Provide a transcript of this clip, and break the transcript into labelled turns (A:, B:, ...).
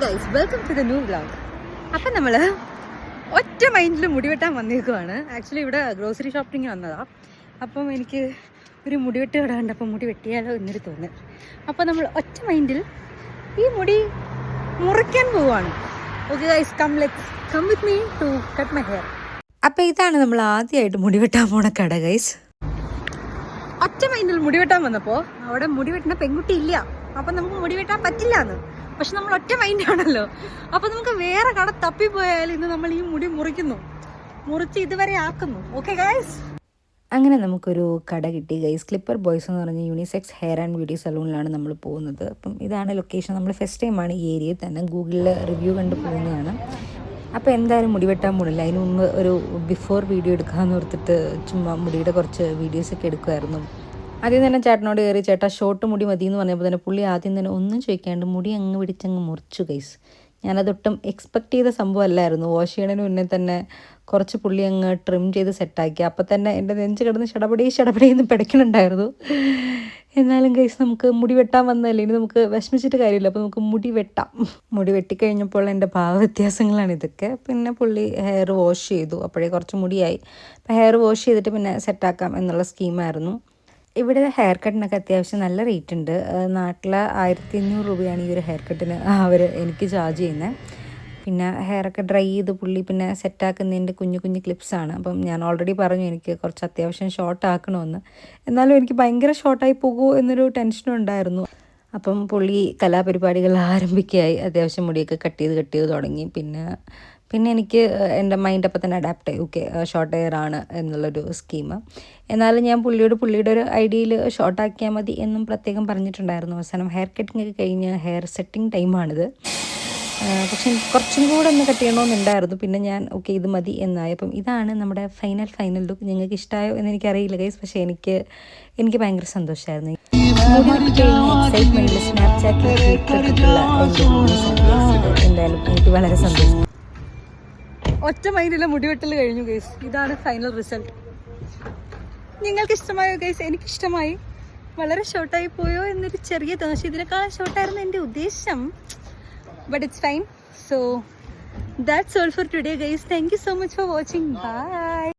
A: Guys, welcome to the new vlog. അപ്പം നമ്മൾ ഒറ്റ മൈൻഡിൽ മുടി വെട്ടാൻ വന്നേക്കുവാണ്. ആക്ച്വലി ഇവിടെ ഗ്രോസറി ഷോപ്പിങ്ങിന് വന്നതാണ്. അപ്പം എനിക്ക് ഒരു മുടിവെട്ട് കട കണ്ടപ്പോൾ മുടി വെട്ടിയാലോ എന്നൊരു തോന്നി. അപ്പോൾ നമ്മൾ ഒറ്റ മൈൻഡിൽ ഈ മുടി മുറിക്കാൻ പോവുകയാണ്. Okay guys, come with me to cut my hair. അപ്പോൾ ഇതാണ് നമ്മൾ ആദ്യമായിട്ട് മുടി വെട്ടാൻ പോണ കട ഗൈസ്. ഒറ്റ മൈൻഡിൽ മുടി വെട്ടാൻ വന്നപ്പോൾ അവിടെ മുടി വെട്ടുന്ന പെൺകുട്ടി ഇല്ല. അപ്പം നമുക്ക് മുടി വെട്ടാൻ പറ്റില്ല എന്ന്. പക്ഷെ നമ്മൾ ഒറ്റ മൈൻഡാണല്ലോ. അപ്പം നമുക്ക് വേറെ കട തപ്പിപ്പോയാലും ഇന്ന് നമ്മൾ ഈ മുടി മുറിച്ച് ഇതുവരെ ആക്കുന്നു. ഓക്കെ ഗൈസ്, അങ്ങനെ നമുക്കൊരു കട കിട്ടി ഗൈസ്. ക്ലിപ്പർ ബോയ്സ് എന്ന് പറഞ്ഞ യൂണിസെക്സ് ഹെയർ ആൻഡ് ബ്യൂട്ടി സലൂണിലാണ് നമ്മൾ പോകുന്നത്. അപ്പം ഇതാണ് ലൊക്കേഷൻ. നമ്മൾ ഫസ്റ്റ് ടൈമാണ് ഈ ഏരിയയിൽ തന്നെ ഗൂഗിളിൽ റിവ്യൂ കണ്ട് പോകുന്നതാണ്. അപ്പോൾ എന്തായാലും മുടി വെട്ടാൻ പോണില്ല. അതിന് മുമ്പ് ഒരു ബിഫോർ വീഡിയോ എടുക്കാമെന്ന് ഓർത്തിട്ട് ചുമ്മാ മുടിയുടെ കുറച്ച് വീഡിയോസൊക്കെ എടുക്കുമായിരുന്നു. ആദ്യം തന്നെ ചേട്ടനോട് കയറി ചേട്ടാ ഷോർട്ട് മുടി മതി എന്ന് പറഞ്ഞപ്പോൾ തന്നെ പുള്ളി ആദ്യം തന്നെ ഒന്നും ചോദിക്കാണ്ട് മുടി അങ്ങ് പിടിച്ചങ്ങ് മുറിച്ചു ഗൈസ്. ഞാനതൊട്ടും എക്സ്പെക്റ്റ് ചെയ്ത സംഭവം അല്ലായിരുന്നു. വാഷ് ചെയ്യണതിന് മുന്നേ തന്നെ കുറച്ച് പുള്ളി അങ്ങ് ട്രിം ചെയ്ത് സെറ്റാക്കി. അപ്പം തന്നെ എൻ്റെ നെഞ്ച് കിടന്ന് ഷടപടിയെന്ന് പിടയ്ക്കണുണ്ടായിരുന്നു. എന്നാലും ഗൈസ്, നമുക്ക് മുടി വെട്ടാൻ വന്നതല്ലേ, ഇനി നമുക്ക് വിഷമിച്ചിട്ട് കാര്യമില്ല. അപ്പോൾ നമുക്ക് മുടി വെട്ടാം. മുടി വെട്ടിക്കഴിഞ്ഞപ്പോൾ എൻ്റെ ഭാവ വ്യത്യാസങ്ങളാണ് ഇതൊക്കെ. പിന്നെ പുള്ളി ഹെയർ വാഷ് ചെയ്തു. അപ്പോഴേ കുറച്ച് മുടിയായി. അപ്പോൾ ഹെയർ വാഷ് ചെയ്തിട്ട് പിന്നെ സെറ്റാക്കാം എന്നുള്ള സ്കീമായിരുന്നു. ഇവിടെ ഹെയർ കട്ടിനൊക്കെ അത്യാവശ്യം നല്ല റേറ്റ് ഉണ്ട്. നാട്ടിൽ 1500 രൂപയാണ് ഈ ഒരു ഹെയർ കട്ടിന് അവർ എനിക്ക് ചാർജ് ചെയ്യുന്നത്. പിന്നെ ഹെയറൊക്കെ ഡ്രൈ ചെയ്ത് പുള്ളി പിന്നെ സെറ്റാക്കുന്നതിൻ്റെ കുഞ്ഞു ക്ലിപ്സാണ്. അപ്പം ഞാൻ ഓൾറെഡി പറഞ്ഞു എനിക്ക് കുറച്ച് അത്യാവശ്യം ഷോർട്ട് ആക്കണമെന്ന്. എന്നാലും എനിക്ക് ഭയങ്കര ഷോർട്ടായി പോകുമോ എന്നൊരു ടെൻഷനും ഉണ്ടായിരുന്നു. അപ്പം പുള്ളി കലാപരിപാടികൾ ആരംഭിക്കുകയായി. അത്യാവശ്യം മുടിയൊക്കെ കട്ട് ചെയ്ത് തുടങ്ങി. പിന്നെ എനിക്ക് എൻ്റെ മൈൻഡ് അപ്പം തന്നെ അഡാപ്റ്റ് ആയി. ഓക്കെ, ഷോർട്ട് ഹെയർ ആണ് എന്നുള്ളൊരു സ്കീം. എന്നാലും ഞാൻ പുള്ളിയുടെ ഒരു ഐഡിയയിൽ ഷോർട്ടാക്കിയാൽ മതി എന്നും പ്രത്യേകം പറഞ്ഞിട്ടുണ്ടായിരുന്നു. അവസാനം ഹെയർ കട്ടിങ് ഒക്കെ കഴിഞ്ഞ് ഹെയർ സെറ്റിംഗ് ടൈമാണിത്. പക്ഷെ എനിക്ക് കുറച്ചും കൂടെ ഒന്ന് കട്ട് ചെയ്യണമെന്നുണ്ടായിരുന്നു. പിന്നെ ഞാൻ ഓക്കെ ഇത് മതി എന്നായി. അപ്പം ഇതാണ് നമ്മുടെ ഫൈനൽ ലുക്ക്. നിങ്ങൾക്ക് ഇഷ്ടമായോ എന്ന് എനിക്കറിയില്ല ഗൈസ്. പക്ഷേ എനിക്ക് ഭയങ്കര സന്തോഷമായിരുന്നു. എക്സൈറ്റ്മെൻറ്റിൽ സ്നാപ്ചാറ്റിൽ എന്തായാലും എനിക്ക് വളരെ സന്തോഷം. ഒറ്റ മൈൻഡിലെ മുടിവെട്ടൽ കഴിഞ്ഞു ഗൈസ്. ഇതാണ് ഫൈനൽ റിസൾട്ട്. നിങ്ങൾക്ക് ഇഷ്ടമായോ ഗൈസ്? എനിക്കിഷ്ടമായി. വളരെ ഷോർട്ടായി പോയോ എന്നൊരു ചെറിയ തോന്നി. ഇതിനേക്കാളും ഷോർട്ടായിരുന്നു എൻ്റെ ഉദ്ദേശം. But it's fine. So that's all for today guys. Thank you so much for watching. Bye.